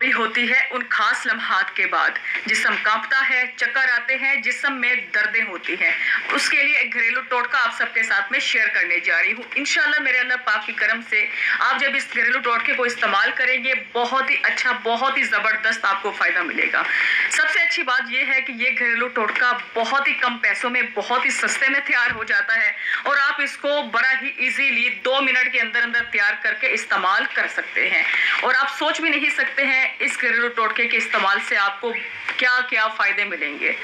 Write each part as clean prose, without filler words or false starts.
भी होती है उन खास लम्हात के बाद। जिस्म कांपता है, चक्कर आते हैं, जिस्म में दर्दें होती हैं। उसके लिए एक घरेलू टोटका आप सबके साथ में शेयर करने जा रही हूँ। इंशाल्लाह मेरे अल्लाह पाक की करम से आप जब इस घरेलू टोटके को इस्तेमाल करेंगे, बहुत ही अच्छा, बहुत ही ज़बरदस्त आपको फ़ायदा मिलेगा। सबसे अच्छी बात यह है कि ये घरेलू टोटका बहुत ही कम पैसों में, बहुत ही सस्ते में तैयार हो जाता है और आप इसको बड़ा ही ईजीली 2 मिनट के अंदर अंदर तैयार करके इस्तेमाल कर सकते हैं। और आप सोच भी नहीं सकते हैं इस घरेलू टोटके के इस्तेमाल से आपको क्या क्या फायदे मिलेंगे।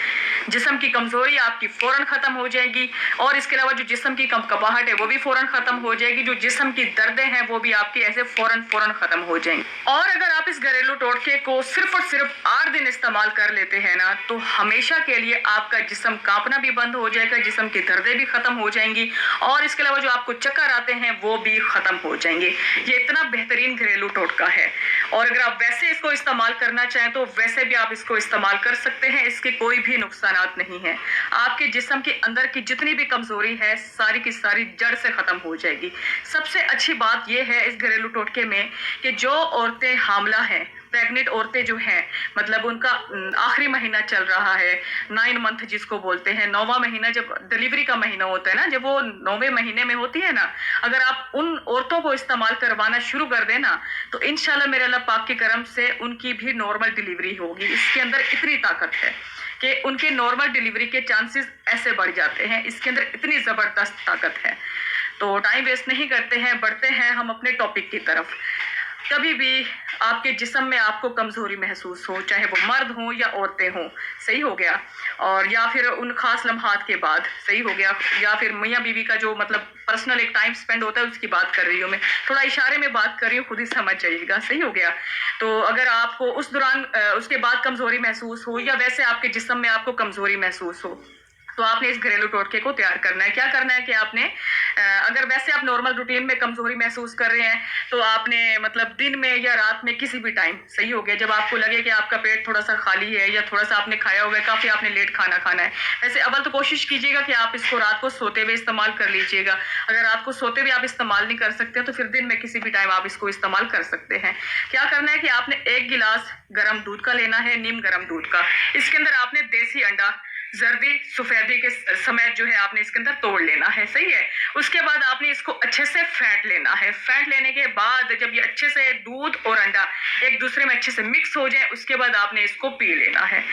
जिस्म की कमजोरी आपकी फौरन खत्म हो जाएगी और इसके अलावा जो जिस्म की कपकपाहट है वो भी फौरन खत्म हो जाएगी। जो जिस्म की दर्दें हैं वो भी आपकी ऐसे फौरन खत्म हो जाएंगी। और अगर आप इस घरेलू टोटके को सिर्फ और सिर्फ 8 दिन इस्तेमाल कर लेते हैं ना, तो हमेशा के लिए आपका जिस्म कांपना भी बंद हो जाएगा, जिस्म की दर्दें भी खत्म हो जाएंगी और इसके अलावा जो आपको चक्कर आते हैं वो भी खत्म हो जाएंगे। ये इतना बेहतरीन घरेलू टोटका है और अगर आप वैसे इसको इस्तेमाल करना चाहें तो वैसे भी आप इसको इस्तेमाल कर सकते हैं। इसके कोई भी नुकसानात नहीं है। आपके जिस्म के अंदर की जितनी भी कमजोरी है सारी की सारी जड़ से खत्म हो जाएगी। सबसे अच्छी बात यह है इस घरेलू टोटके में कि जो औरतें हामला हैं, प्रेग्नेंट औरतें जो हैं, मतलब उनका आखिरी महीना चल रहा है, 9 मंथ जिसको बोलते हैं, 9वां महीना जब डिलीवरी का महीना होता है ना, जब वो 9वें महीने में होती है ना, अगर आप उन औरतों को इस्तेमाल करवाना शुरू कर देना तो इंशाल्लाह मेरे अल्लाह पाक की करम से उनकी भी नॉर्मल डिलीवरी होगी। इसके अंदर इतनी ताकत है कि उनके नॉर्मल डिलीवरी के चांसेस ऐसे बढ़ जाते हैं। इसके अंदर इतनी ज़बरदस्त ताकत है। तो टाइम वेस्ट नहीं करते हैं, बढ़ते हैं हम अपने टॉपिक की तरफ। कभी भी आपके जिस्म में आपको कमजोरी महसूस हो, चाहे वो मर्द हो या औरतें हों, सही हो गया, और या फिर उन खास लम्हात के बाद, सही हो गया, या फिर मियाँ बीवी का जो मतलब पर्सनल एक टाइम स्पेंड होता है उसकी बात कर रही हूँ मैं, थोड़ा इशारे में बात कर रही हूँ, खुद ही समझ जाइएगा, सही हो गया। तो अगर आपको उस दौरान उसके बाद कमजोरी महसूस हो या वैसे आपके जिस्म में आपको कमजोरी महसूस हो तो आपने इस घरेलू टोटके को तैयार करना है। क्या करना है कि आपने अगर वैसे आप नॉर्मल रूटीन में कमजोरी महसूस कर रहे हैं तो आपने मतलब दिन में या रात में किसी भी टाइम, सही हो गया, जब आपको लगे कि आपका पेट थोड़ा सा खाली है या थोड़ा सा आपने खाया हुआ है, काफी आपने लेट खाना खाना है, वैसे अव्वल तो कोशिश कीजिएगा कि आप इसको रात को सोते हुए इस्तेमाल कर लीजिएगा। अगर रात को सोते हुए आप इस्तेमाल नहीं कर सकते तो फिर दिन में किसी भी टाइम आप इसको इस्तेमाल कर सकते हैं। क्या करना है कि आपने 1 गिलास गर्म दूध का लेना है, नीम गर्म दूध का। इसके अंदर आपने देसी अंडा, जर्दी सफेदी के समेत जो है आपने इसके अंदर तोड़ लेना है, सही है। उसके बाद आपने इसको अच्छे से फेंट लेना है। फेंट लेने के बाद जब ये अच्छे से दूध और अंडा एक दूसरे में अच्छे से मिक्स हो जाए उसके बाद आपने इसको पी लेना है,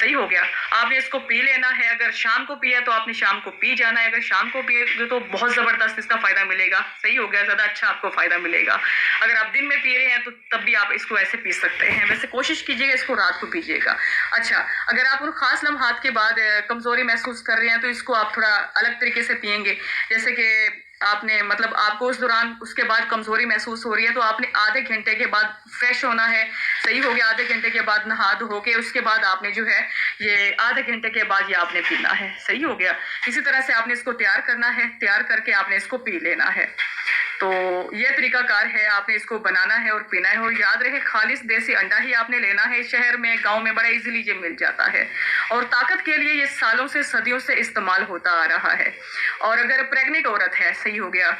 सही हो गया। आपने इसको पी लेना है। अगर शाम को पिया तो आपने शाम को पी जाना है। अगर शाम को पिए तो बहुत जबरदस्त इसका फायदा मिलेगा, सही हो गया, ज्यादा अच्छा आपको फायदा मिलेगा। अगर आप दिन में पी रहे हैं तो तब भी आप इसको ऐसे पी सकते हैं। वैसे कोशिश कीजिएगा इसको रात को पीजिएगा। अच्छा, अगर आप उन खास लम्हात के बाद कमजोरी महसूस कर रहे हैं तो इसको आप थोड़ा अलग तरीके से पिएंगे। जैसे कि आपने मतलब आपको उस दौरान उसके बाद कमजोरी महसूस हो रही है तो आपने आधे घंटे के बाद फ्रेश होना है, सही हो गया। आधे घंटे के बाद नहा धो के उसके बाद आपने जो है ये आधे घंटे के बाद ये आपने पीना है, सही हो गया। इसी तरह से आपने इसको तैयार करना है, तैयार करके आपने इसको पी लेना है। तो ये तरीकाकार है, आपने इसको बनाना है और पीना है। और याद रहे खालिस देसी अंडा ही आपने लेना है। शहर में गांव में बड़ा इजीली ये मिल जाता है और ताकत के लिए ये सालों से सदियों से इस्तेमाल होता आ रहा है। और अगर प्रेग्नेंट औरत है, सही हो गया,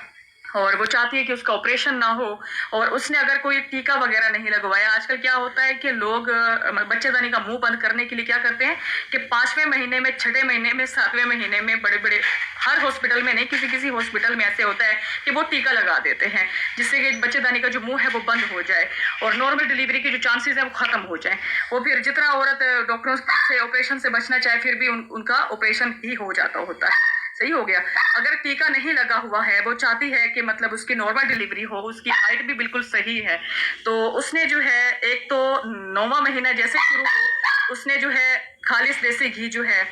और वो चाहती है कि उसका ऑपरेशन ना हो और उसने अगर कोई टीका वगैरह नहीं लगवाया, आजकल क्या होता है कि लोग बच्चेदानी का मुंह बंद करने के लिए क्या करते हैं कि 5वें महीने में, 6ठे महीने में, 7वें महीने में बड़े बड़े, हर हॉस्पिटल में नहीं, किसी किसी हॉस्पिटल में ऐसे होता है कि वो टीका लगा देते हैं जिससे कि बच्चेदानी का जो मुंह है वो बंद हो जाए और नॉर्मल डिलीवरी के जो चांसेस है वो खत्म हो जाए। वो फिर जितना औरत डॉक्टरों से ऑपरेशन से बचना चाहे फिर भी उनका ऑपरेशन ही हो जाता होता है, सही हो गया। अगर टीका नहीं लगा हुआ है, वो चाहती है कि मतलब उसकी नॉर्मल डिलीवरी हो, उसकी हाइट भी बिल्कुल सही है, तो उसने जो है एक तो 9वां महीना जैसे शुरू हो उसने जो है खालिस देसी घी जो है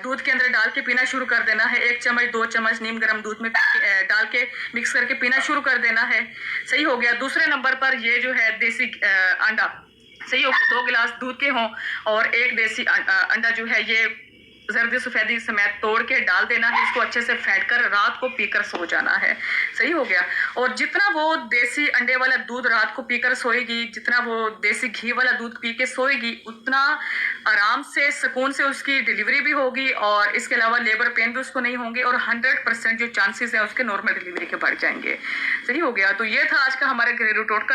दूध के अंदर डाल के पीना शुरू कर देना है। 1 चम्मच 2 चम्मच नीम गर्म दूध में डाल के मिक्स करके पीना शुरू कर देना है, सही हो गया। दूसरे नंबर पर ये जो है देसी अंडा, सही हो गया, 2 गिलास दूध के हों और 1 देसी अंडा जो है ये जर्दी सफेदी समेत तोड़ के डाल देना है। इसको अच्छे से फेंट कर रात को पीकर सो जाना है, सही हो गया। और जितना वो देसी अंडे वाला दूध रात को पीकर सोएगी, जितना वो देसी घी वाला दूध पी के सोएगी, उतना आराम से सुकून से उसकी डिलीवरी भी होगी और इसके अलावा लेबर पेन भी उसको नहीं होंगे और 100% जो चांसेस है उसके नॉर्मल डिलीवरी के बढ़ जाएंगे, सही हो गया। तो ये था आज का हमारा घरेलू टोटका।